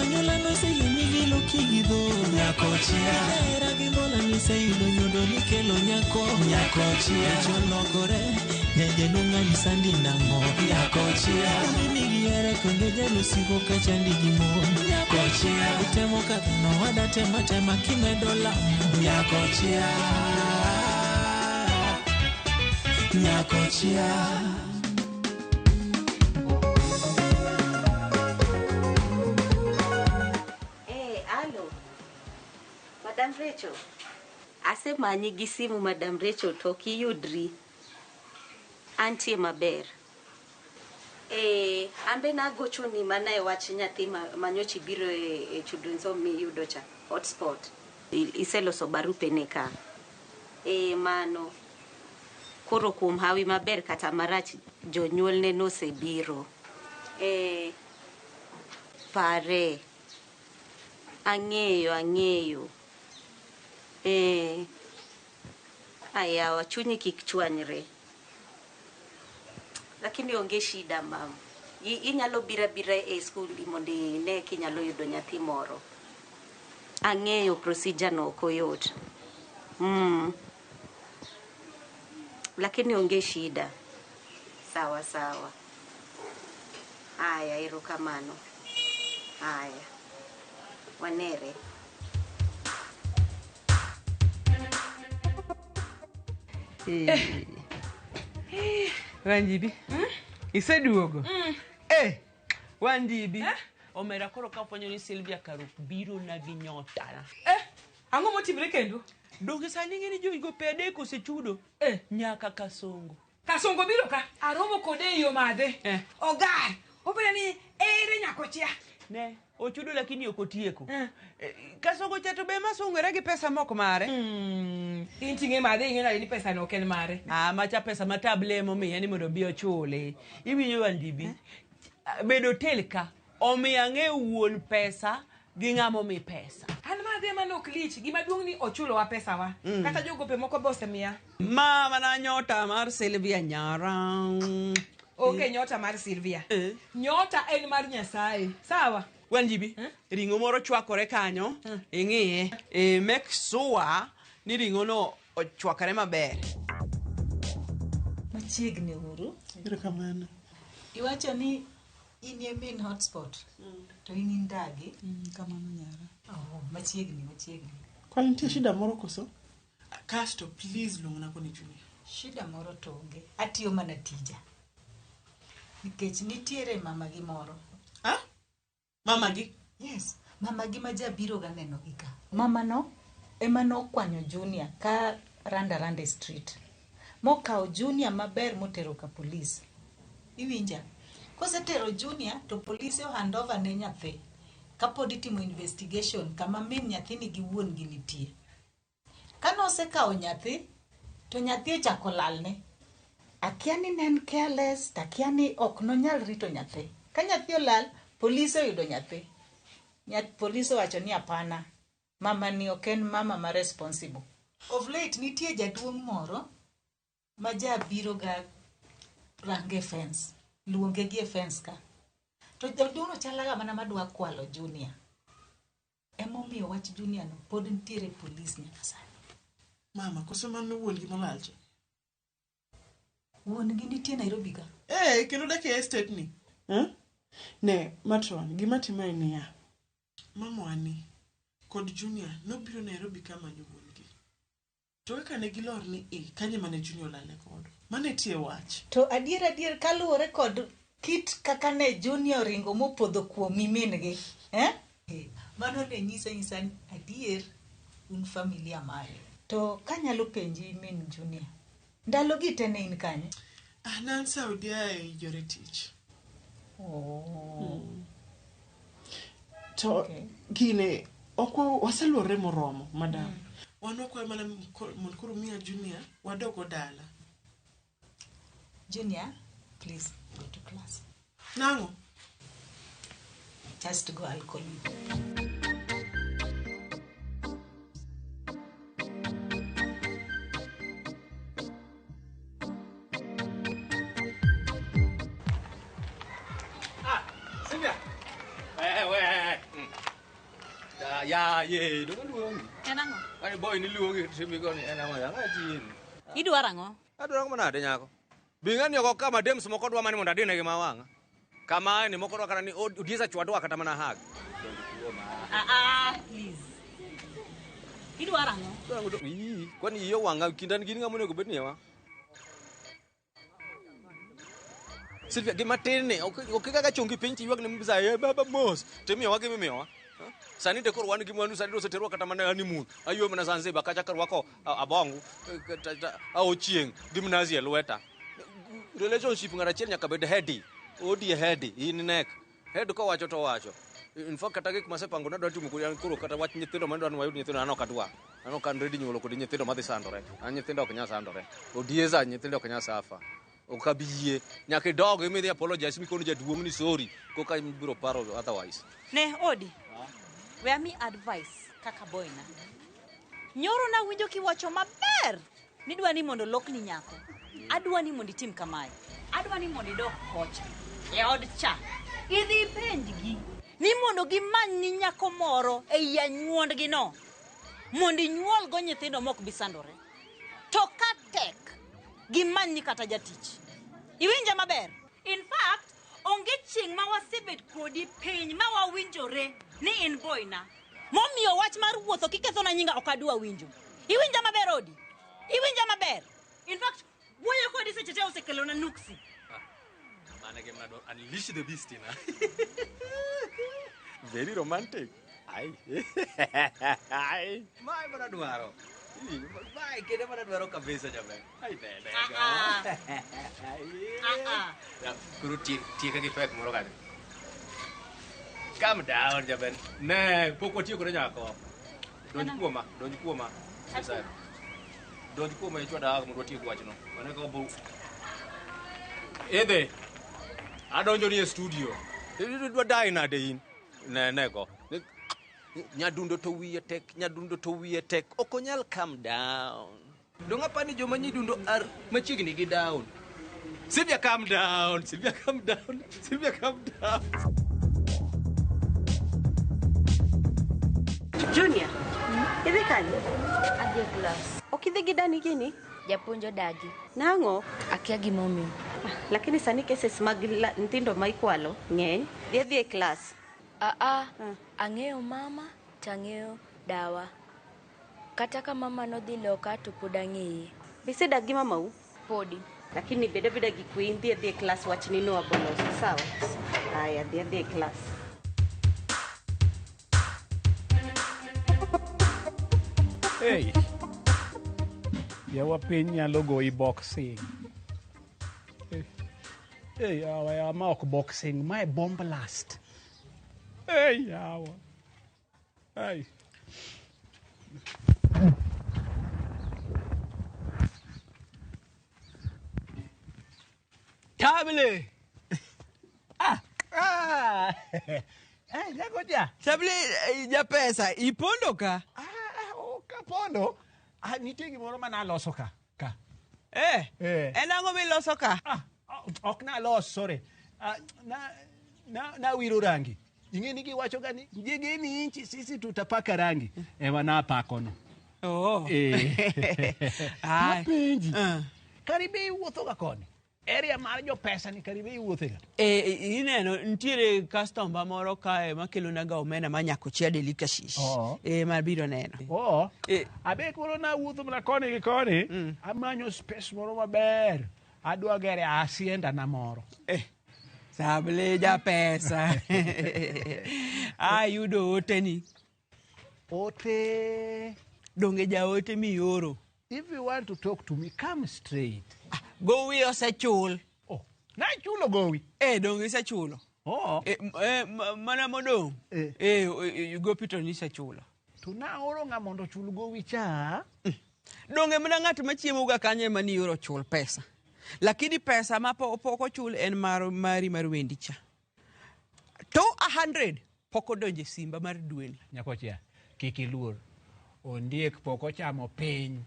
Fanyola no se yimi gilo kigido nyakochia. Era gimbola ni se yudo nyudo ni kelo nyako nyakochia. Chologore nyeje nunga ni sandi nango nyakochia. Mimi giere konde jelo sigo kachandi gimo nyakochia. Utemo kadhano wada tema kimedola nyakochia. Nyakochia. Madam Rachel. Asemanyi gi simu Madam Rachel to kiyudri. Antie maber. Ambe na gocho ni mana e wach nyathi manyochi biro e children's home miyudo cha hotspot. Iseloso barupe ne ka. Mano. Koro kuom hawi maber kata marach jonyuol ne nosebiro. Pare. Ang'eyo. Ayawa chunyi kik chwanyre. Lakini onge shida mam. Inyalo bira e school mondo ne kinyalo yudo nyathi moro. Ang'eyo procedure no ok oyot. Lakini onge shida. Sawa. Aya erokamano. Aya. Wanere. Wanjibi. Iseduogo. Wanjibi. Omera koro kafonyo ni Sylvia Karuk biro na gi nyota. Ang'o motimre kendo? Donge sani ng'eni jogo pede ko sechudo. Nyaka Kasongo. Kasongo biro ka. Aromo kode yo madhe. Ogar. Obere ni ere nyakochia. Ne, ochudo lakini okotieko. Kasongo chato be masongere gi pesa moko mare. Intinge madhe ing'ena ni pesa no ken mare. Macha pesa matable mo mi yani mondo bi ochule. Iwinjo Wanjibi. Bedo hotel ka omiya ng'e wuon pesa gi ng'amo mi pesa. An madhe manok lich gima duong ni ochulo wa pesa wa. Kata jogope moko bose miya. Mama na nyota mar Sylvia Nyarang. Okay, nyota mar Sylvia. Nyota en mar Nyasaye. Sawa. Wanjibi, ringo moro chwakore kanyo, ing'iye, make sure ni ringo no ochwakore maber. Machiegni uru. Erokamano. Iwacho ni inie main hotspot. To ini ndagi. Kamano nyara. Machiegni. Kwani nitie shida moro koso? Kasto please lung'na koni chuni. Shida moro to onge. Atiyo mana tija. Nikech nitiere mama gi moro. Mama gi? Yes. Mama gi ma jabiro ga neno gi ka. Mama no ema no kwanyo Junior ka randa street. Mokawo Junior maber motero ka police. Iwinja? Kosetero Junior to police handover ne nyathi. Kapod itimo investigation kama min nyathini gi wuon gi nitie. Kano osekawo nyathi to nyathi chako lalne. Akia ni nen careless, takia ni ok nonyal rito nyathi. Ka nyathi olal, police oyudo nyathi. Police wacho ni apana. Mama ni oken mama ma responsible. Of late nitie jaduong' moro ma jabiro ga range fence. Luonge gi fence ka. To jaduong' chalaga mana madwa kwalo Junior. Emomiyo wach Junior no pod nitiere police nyaka sani. Mama, koso mano wuon gi molalche. Wuon gi nitie Nairobi ka. Kendo dak e estate ni. Ne, matron, gima timore niya. Mama wani kod Junior nobiro Nairobi kama wuon gi. To kane gilor ni kanye mane Junior lale kod. Mane tie wach. To adier kaluwore kod kit kaka ne Junior ringo mopodho kuom min gi. Mano ne nyisa ni adier un familia mare. To kanyalo penji min Junior. Ndalo gi tene in kanye? Nan Saudia e yore tich. To gine okwa waseluore moromo madam. Wano kwa mana mkuru mia Junior wadogo dala. Junior, please go to class. Nango? Just go, I'll call you. Ya, ye, dong luongi. En ang'o? Ani boy ni luongi timi goni en ang'o yang atin. Idwaro ang'o? Adwaro manade nyako. Bingani yoko kama dems moko dwa mani mondo adine gi mawanga. Kama ni moko dwa kana ni odiesa chwadwa kata mana hag. Please. Idwaro ang'o? Kwani iyo wanga kindan gini ngamo nego bedni wa. Silvia gima tene okika chongi pinchi ywak ni mbisa ye baba mos. Temiyo wa gimi miyo. Sani de korwan gi mwanu sani do seterwa kata mana honeymoon. Ayo mana Zanzibar kacha karwako abongu chieng gimnazi elweta. Relationship ngara chiel nyaka bed heady. Odi heady in nek. Head ko wacho to wacho. In fact kata gik masepango na dwa timo kuro kata wach nyithindo ma dwan wayud nyithindo ano kadwa. Ano kan ready nyuolo kod nyithindo madhi sandore. An nyithindo ok nya sandore. Odieza nyithindo ok nya safa. Okabiye nyaka dog imi apologize mi kono jaduong ni sorry koka biro paro otherwise. Ne odi. We mi advice kaka boyna. Nyoro na winjo kiwacho maber. Nidwa ni mondo lokni nyako. Adwa ni mondo itim kamae. Adwa ni mondo idok kocha. E od cha. Idhi pendgi. Ni mondo gimany ni nyako moro e anyuondgi no. Mondo inyuol go nyithindo mok bisandore. To ka tek gimany ni kata jatich. Iwinja maber. In fact, onge ching ma wasebet kodi piny ma wawinjore ni in boyna. Momiyo wach mar wuotho kiketho na nyinga okadua winjo. Iwinja maber odi. Iwinja maber. In fact, wuoyo kodi seche te osekelo na nuksi. Mana game na unleash the beast na. Very romantic. Ai. Ai. Mai mana dwaro. Mai kede mana dwaro kabisa jabe. Ai bebe. Ya guru tieka gi pek moro kan. Calm down jabe. Ne, poko tieko ne nyako. Donj kuoma. Sasa. Donj kuoma ichwa da mo tieko wachno. Mana ko bu. Ede. Adonjo ni studio. Dwa dai na de in. Ne go. Nyadundo to wiye tek. Okonyal calm down. Donga pani joma nyidundo ar machiegni gi down. Sylvia calm down. Junior. Idhi kanye? Adhi class. Okidhi gi dani gini? Japuonjo dagi. Nango? Akia gimomiyo. Lakini sani cases mag nyithindo ma ikwalo ng'eny. Dhi e class. Ang'eyo mama, tang'eyo dawa. Kata ka mama nodhi loka to pod ang'eye. Bisedagi mamau? Podi. Lakini beda gi queen dhi e class wach ni no abolos. Sawa? Aya, dhi e class. Hey. Yawa piny nyalo goyi boxing. Hey, yawa ma ok boxing, ma e bomb blast. Hey, yawa. Hey. Tabile. Jagoja. Tabile ja pesa ipondo ka. Kapondo. Nitie gimoro ma naloso ka. En ang'o miloso ka? Ok nalos, sorry. Na wiro rangi. Ing'e ni giwacho ga ni jigeni inchi sisi tutapaka rangi. Ewa napakono. Mapenji. Karibe iwuotho ga koni. Area mar jo pesa ni karibe iwuothe ga. Ineno ntiere customer moro kae makelo na ga omena manyako chia delicacies. Mabiro neno. Abe koro na wuotho na koni gi koni. Amanyo space moro maber. Adwa gere asienda na moro. Sabile ja pesa. Ayudo ote ni. Ote. Donge ja ote mioro. If you want to talk to me, come straight. Gowi osechul. Na chulo gowi. Donge isechulo. Mana modong. Gopito ni isechulo. Tuna oro nga mondo chul gowi cha. Donge mana ng'at machiemo ga kanye mani oro chul pesa. Lakini pesa ma poko chul en mari mar wendi cha. To 100 poko donje simba mar dweni. Nyakochia, kikiluor. Ondiek poko chamo piny.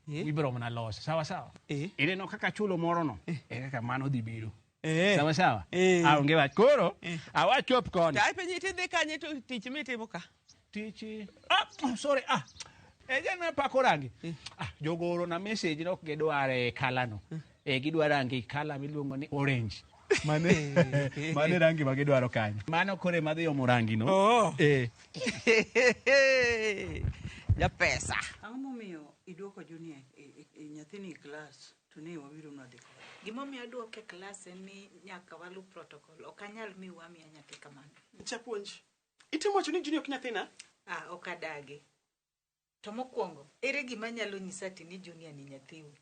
Ibiro mna los. Sawa. Ineno kaka chulo moro no. Kaka mano dhi biro. Sawa. Aonge wach. Koro, awachop koni. Tai penye ti dhi kanye to tich mitimo ka. tichi. Sorry. Ejana pako rangi. Jogoro na message no gidware kala no. Gidware rangi kala miluongo ni orange. Mane rangi ma gidwaro kanyo. Mano kore madhi omo rangi no. Ja pesa. Ang'o momiyo iduoko Junior nyathini klas to ne wabiro nade? Gimomiyo aduoke klas en ni nyaka walu protocol. Ok anyal mi wami nyathi kamano. Japuonj, itimo wacho ni Junior ok nyathina? Ok adagi. To mokwongo, ere gima nyalo nyisa ati ni Junior ni nyathiu?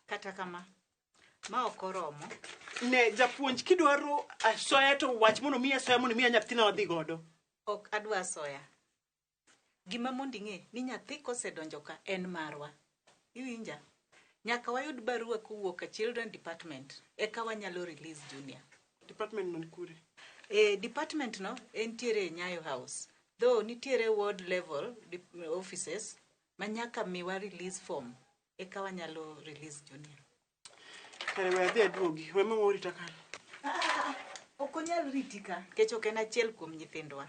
Kata kama ma ok oromo. Ne japuonj kidwaro asoya to wach mondo miya asoya mondo miya nyathina wadhi godo. Ok adwa asoya. Gima mondo ing'e ni nyathi kosedonjo ka en marwa. Iwinja? Nyaka wayud barua kowuok e Children Department eka wanyalo release Junior. Department no kure? Department no entiere Nyayo House. Though nitiere ward level offices manyaka miwa release form eka wanyalo release Junior. Kare we adhi aduogi, we mama orita kan. Ok onyal ritika, kech ok en achiel kuom nyithindwa.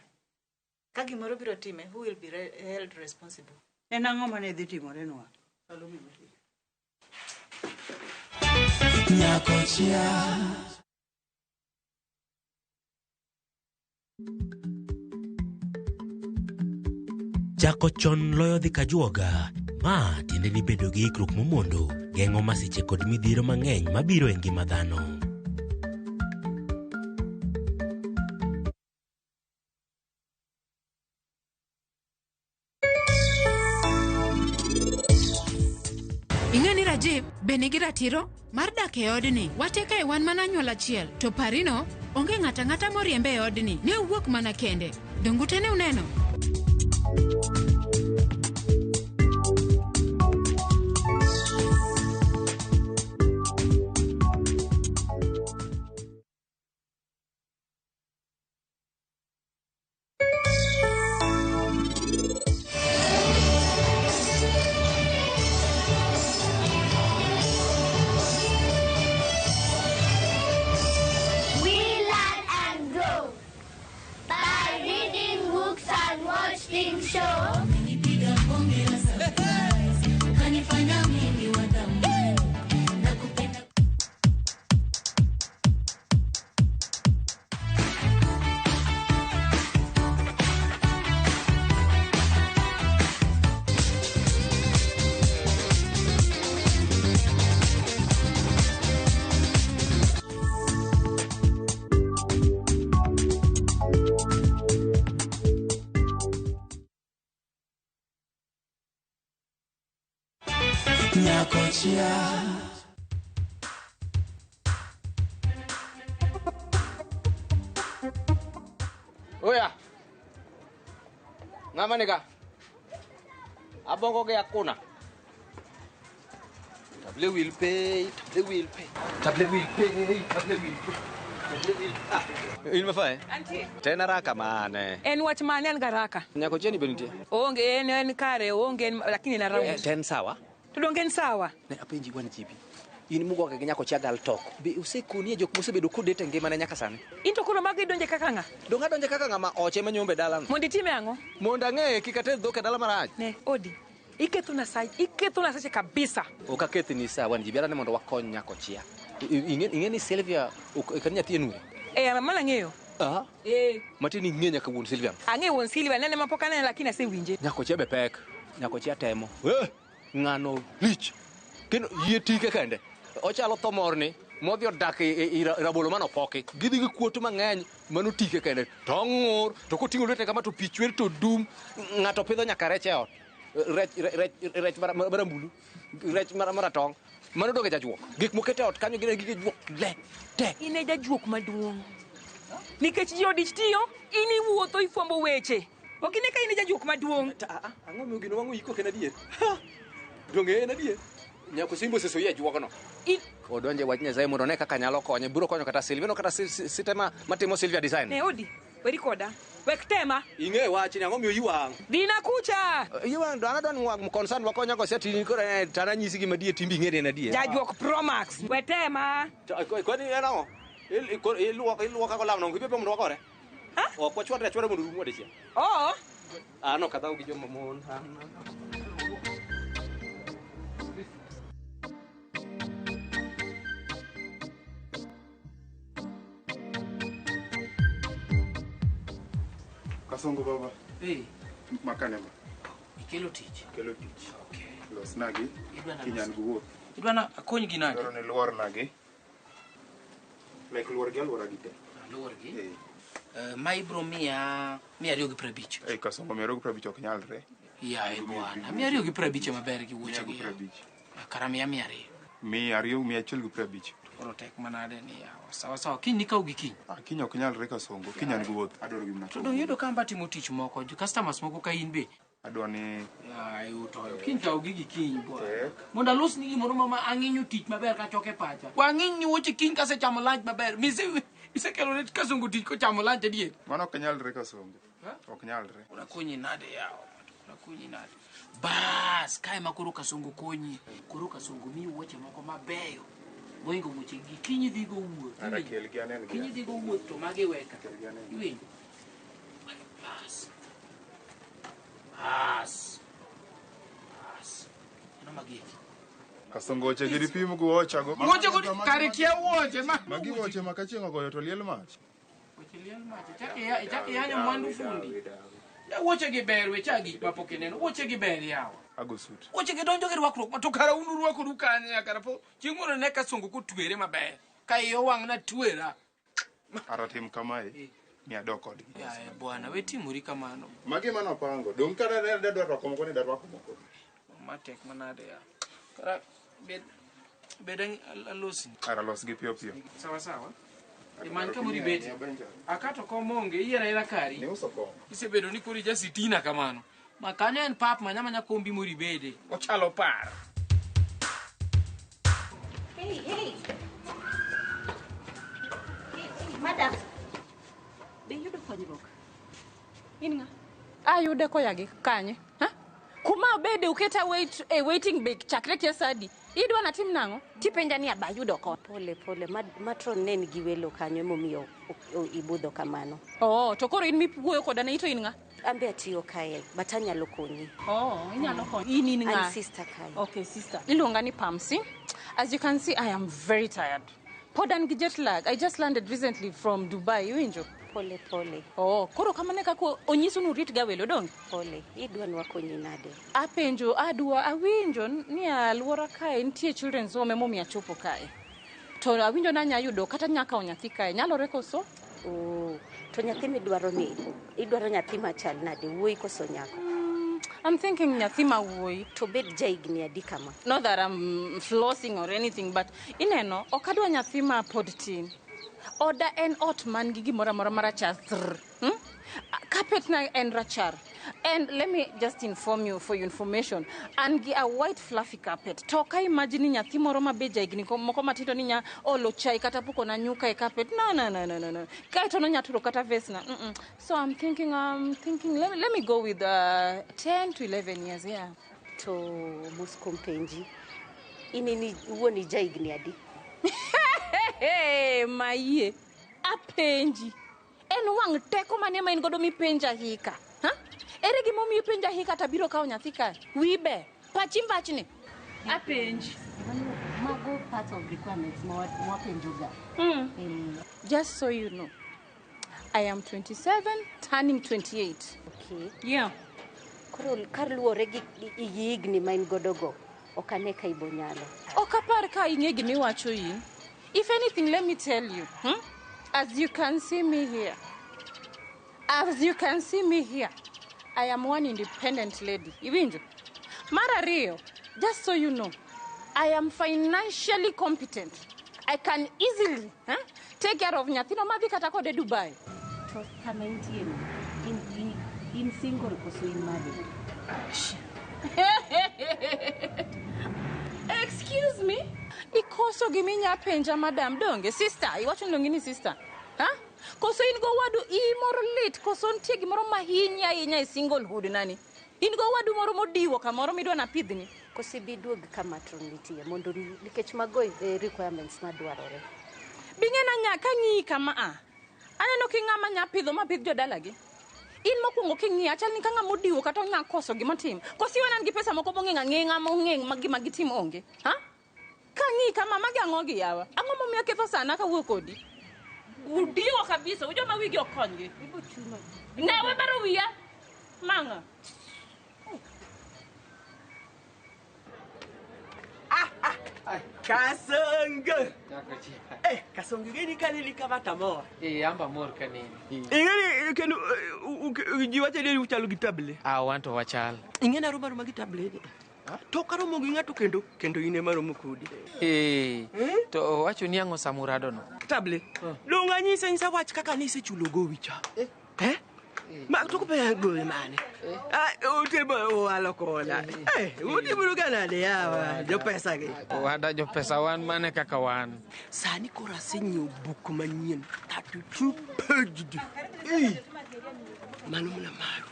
Ka gimoro biro time, who will be held responsible? En ang'o mane dhi timorenwa? Nyakochia. Chako chon loyo dhi kajuoga. Ma tiende ni bedo gi ikruok momondo, geng'o masiche kod midhiero mang'eny mabiro e ngima dhano. Ing'eni Rajib be nigi ratiro mar dak e odni. Wateka e wan mana nyuol achiel, to parino onge ng'ata ng'ata moriembe e odni. Ne uwuok mana kende. Dongute ne uneno? Nyakochia. Oya. Ng'ama nika? Abongo ge akuna. Table will pay. Ilma fa Anti. Tena raka mane. En wach mane an garaka? Nyakochia ni benite. Onge en kare onge lakini na rawu. Ten sawa. To dongen sawa. Ne apenji wan jibi. In mugo ka Nyakochia gal tok. Be usekonie jok mosebedo kodete ngima na nyaka sani. Into koro magi donje kaka nga. Donga donje kaka ngama oche manyombe dala no. Mondi time ang'o? Monda ng'e kikate dhoke dala marach. Ne, odi. Iketho na sache kabisa. Oka kethi ni sawa jibi ara ne mondo wakony Nyakochia. Ing'e ni Sylvia kan nyathi enure. Mama ng'eyo. Matini ng'e nyaka wuon Sylvia. Ang'e wuon Sylvia nene mapoka nene lakini asewinje. Nyakochia be pek. Nyakochia temo. Ng'ano lich. Kendo yie tike kende. Ochalo thomorni modhi odak e rabolo manopoki. Gidhi gi kuoto mang'eny mano tike kende. Tong'ur to koting'o lwete kama to pi chwer to dum. Ng'ato pidho nyaka rech e ot. Rech marambulu. Rech maratong'. Mano doge jajuok. Gik mokete ot kanyo gine gige juok le. Te. Ine jajuok maduong'. Nikech ji odich tiyo, ini wuotho ifwambo weche. Okine ka ine jajuok maduong'. Ang'o miyo gino wang'o iko ken adier? Donge en adier? Nyako simbo seso yie juogono. Odonje wach Nyasaye mondo ne kaka nyalo konye. Biro konyo kata Sylvia no kata sistema matimo Sylvia design. Ne odi. Weri koda. Wek tema. Inge wachi nango miyo yiwang. Dina kucha. Yiwang dana don ngwa concern wakonya ko seti ko tana nyisi gi madie timbi ngere na die. Jajuok Pro Max. Wetema. Ko ni enango. Iluwa ka ko lamno ngibe mo ndokore. Ha? O ko chwore mo rumo de sia. Oh. No kata gi jomo mon. Kasongo baba. Makane ma. Ikelo tich. Kelo tich. Okay. Los nagi. Kinyan guwo. Idwana akony gi nade? Doro ne luor nagi. Like luor gite. Luor gi? Mai bro mia 250. Kasongo 250 ok nyalre. Ya bwana. 250 maber gi wuoche gi. 250. Kara 200. 150. Oro tek manade ni yawa. Sawa kiny nikau gi kiny. Kiny ok nyalre Kasongo. Kinyan guwo. Adoro gi mna. To dong yudo kamba timo tich moko. Customers moko ka in be. Adwani utoyo kiny kau gi kiny bwana. Mondo alos ni gimoro ma ang'inyo tich maber ka choke pacha. Wang'iny ni wuoche kiny kase chamo lunch maber. Mise kelo ne Kasongo tich ko chamo lunch adier. Mano ok nyalre Kasongo. Ok nyalre. Unakonyi nade yawa. Unakonyi nade. Bas, kae makoro Kasongo konyi. Koro Kasongo mi wuoche moko mabeyo. Moingo wuoche gi kiny dhi go wuoth. Ara kel gi anen gi. Kiny dhi go wuoth to mage weka. Iwinjo. Bas. Ano magiki. Kasongo che gidi pim go chago. Woche go kare kia woche ma. Magi woche makachiengo goyo to liel mach. Woche liel mach. Chaki yanyo mwandu fundi. Ya woche gi ber we chagi papoke neno. Woche gi ber yawa. Agosut. Woche gi donjo gi rwakruok ma to kara unu rwakoru kanye ya kara po. Chieng'moro ne Kasongo ko twere maber. Ka iyo wang' na twera. Ara tim kamae. Mia doko di. Ya bwana we timuri kamano. Magi mano pango. Dong kara da dwaro ko moko ni da rwako moko. Matek manade ya. Kara bedang alosi. Ara los gi pio pio. Sawa. Iman ka muri beti. Akato ko monge ira kari. Ne uso ko. Isebedo ni kuri ja sitina kamano. Makane en pap manya kombi muri bede. Ochalo par. Hey. Madam. Be yudo konyruok. Inga. Ayude koya gi kanye. Ha? Kuma bede uketa waiting bag chakre kiasadi. Idwa na tim nango? Tipenja ni aba yudo ko. Pole. Matron nen gi welo kanyo momiyo ibudho kamano. To koro in mipuoyo koda na ito inga? Ambe atiyo kae, but anyalo konyi. Inyalo konyi. In nga? I'm sister Kai. Okay, sister. Iluonga ni Pamsi. As you can see, I am very tired. Podan gi jet lag. I just landed recently from Dubai. Iwinjo? Pole. Koro kamane kako onyiso nu rit ga welo dong? Pole. Idwa nwakonyi nade? Apenjo, awinjo ni aluora kae nitie children's home momiyo achopo kae. To awinjo na nya yudo kata nyaka onyathi kae. Nyalore koso? To nyathi midwaro ni. Idwaro nyathi machal nade? Wuoyi koso nyako? I'm thinking nyathi ma wuoyi. To bed jaigni adi kama? Not that I'm flossing or anything, but ineno okadwa nyathi ma pod tin. Oda en ot man gi gimora mora marachar. Carpet na en rachar. And let me just inform you for your information. Angi a white fluffy carpet. Toka imagine nyathi moro mabeja igni moko matindo ni nya olo chai kata puko na nyuka e carpet. No. Kai to no nyaturo kata vesna. So I'm thinking let me go with 10 to 11 years, yeah. To muskompenji. Inini uoni jaigni adi? Hey, maye. Apenji. En wang teko mane ma ingodo mi penja hika. Ha? Ere gi momi penja hika tabiro ka onyathi ka. Wibe. Pachimbachni. Apenji. Mago part of requirements more penjoga. Just so you know. I am 27, turning 28. Okay. Yeah. Koro karluore gi igni ma ingodogo. Okane ka ibonyalo. Okapar ka ing'e gimi wacho yin. If anything, let me tell you. As you can see me here, I am one independent lady. Iwinjo? Mara Rio, just so you know, I am financially competent. I can easily take care of nyathino madhi kata kode Dubai. To kama intie in single koso in married? Excuse me? Ikoso giminya penja madam donge sister, iwacho ndongi ni sister. Koso in go wadu moro lit, koso ntie gimoro mahinya ahinya e singlehood nani. In go wadu moro modiwo kamoro midwa na pidhni. Kosi biduog kama matron nitie mondo nikech mago requirements madwarore. Bing'ena nyaka ng'i kama aneno ki ng'ama nya pidho mapidh jodalagi. In mokwongo king'i achal ni ka ng'ama odiwo kata nya koso gima tim. Kosi wan gi pesa moko ng'eng'a ma gitim onge. Ha? Ka ng'i kama magi ang'o gi yawa. Ang'o momiyo ketho sana ka wuok kodi? Udiwo kabisa, ujo ma wigi okonygi. Nawe baro wiya. Manga. Kasongo. Kasongo gini kanili kama tamoa. Amba mor kanini. Ingeni kenu jiwache deni uchalo gitable. Wanto wachal. Ingena ruma gitable. To karo mo ginga to kendo ine maro mukudi. To wacho ni ang'o samurado no. Table. Lunga nyisa nyisa wach kaka nise chulo gowicha. Ma to ko pe go mane. Utebo walo kola. Utebo gana de yawa jo pesa ge. Wada jo pesa wan mane kaka wan. Sani kora senyo book manyien 32 page. Manu mna maru.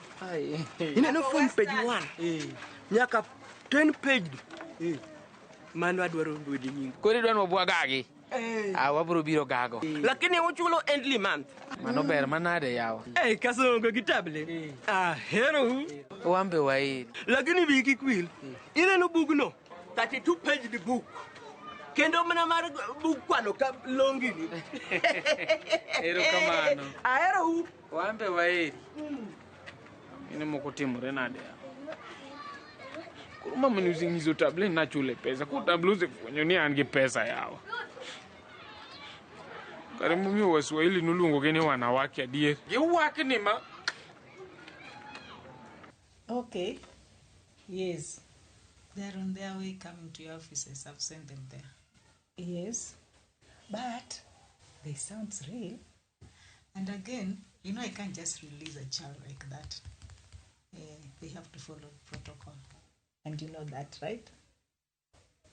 Ina no phone page 1. Nyaka 10 page. Manu adwaro budi nyingi. Kori dwan bwagagi. Wabro biro gago. Lakini uchulo endly month. Mano ber manade yawa. Kasongo gitable. Hero. Wambe wairi. Lakini wiki kwil. Ina no bugno 32 page the book. Kendo mana mar book kwano ka longini. Ero kamano. Hero. Wambe wairi. Ine moko timore nade yawa. Kuruma mani usingizo table na chule pesa. Kutablu se kwenye ni ange pesa yawa. Karimu mi Waswahili nulungo geni wanawake adier. Giwake ni ma. Okay. Yes. They're on their way coming to your offices. I've sent them there. Yes. But they sound real. And again, I can't just release a child like that. They have to follow protocol. And you know that, right?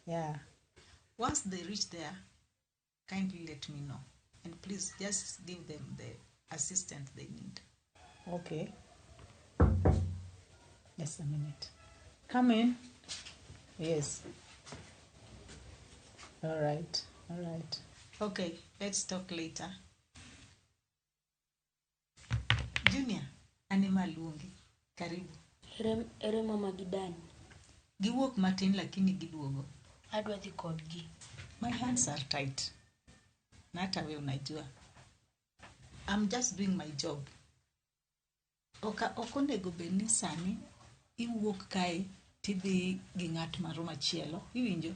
Yeah. Once they reach there, kindly let me know. And please just give them the assistance they need. Okay. Just a minute. Come in. Yes. All right. Okay, let's talk later. Junior, Anima Lungi. Karibu. Ere mama gidani. Giwuok matin lakini giduogo. Adwa dhi kodgi. My hands are tight. Nata we unajua. I'm just doing my job. Okonego beni sani iwuok kae tidhi gi ng'at maro machielo. Iwinjo?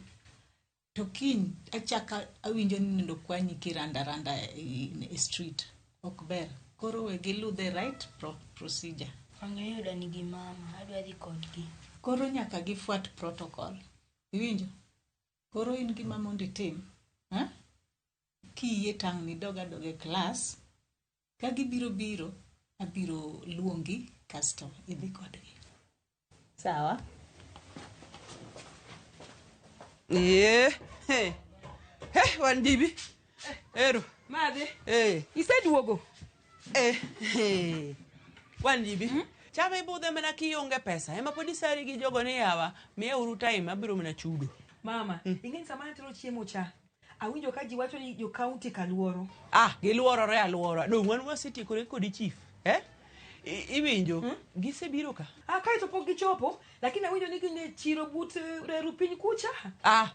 To kiny achaka awinjo ni ndo kwanyi kiranda e street. Okber. Koro we gilu the right procedure. Ang'eyo dani gi mama, adwa dhi kodgi. Koro nyaka gifuat protocol. Iwinjo? Koro in gima mondo itim. Kiyie tang' ni doga class. Ka gibiro, abiro luongi kasto idhi kodgi. Sawa? Wan dibi. Ero. Madhe. Iseduogo. Wan dibi. Chama ibudhe mana kionge pesa. Ema podi sari gi jogo ni yawa. Miya uru time abiro mana chudo. Mama, ingeni samana tero chiemo cha. Awinjo ka ji wacho ni jo county kaluoro. Giluorore aluora. No, wan wasiti kodi chief. Iwinjo, gisebiro ka. Kai to pok gichopo, lakini awinjo ni gine chiro but reru piny kucha.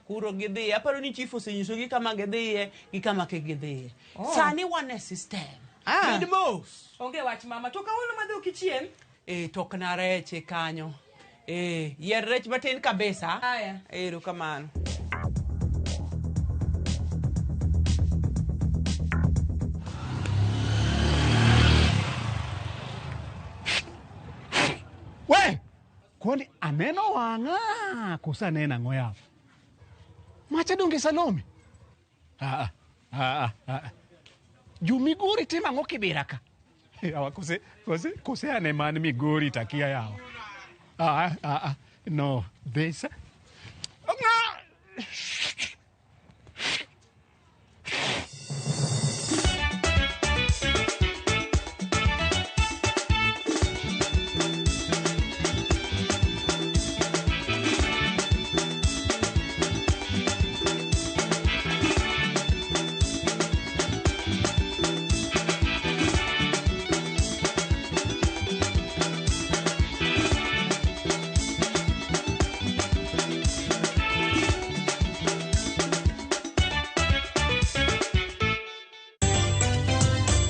Kuro gidhiye. Aparo ni chief osenyisogi kama gidhiye gi kama ke gidhiye. Sani wane system. Mid most. Onge wach mama, to kawuono madhi okichiem. Tok na reche kanyo. Yier rech matin kabisa. Aya. Ero kamano. Koni aneno wanga kosa nena ngoya. Macha donge Salome. Migori tema ngoki biraka. Yawa kose ane man Migori takia yawa. No, this.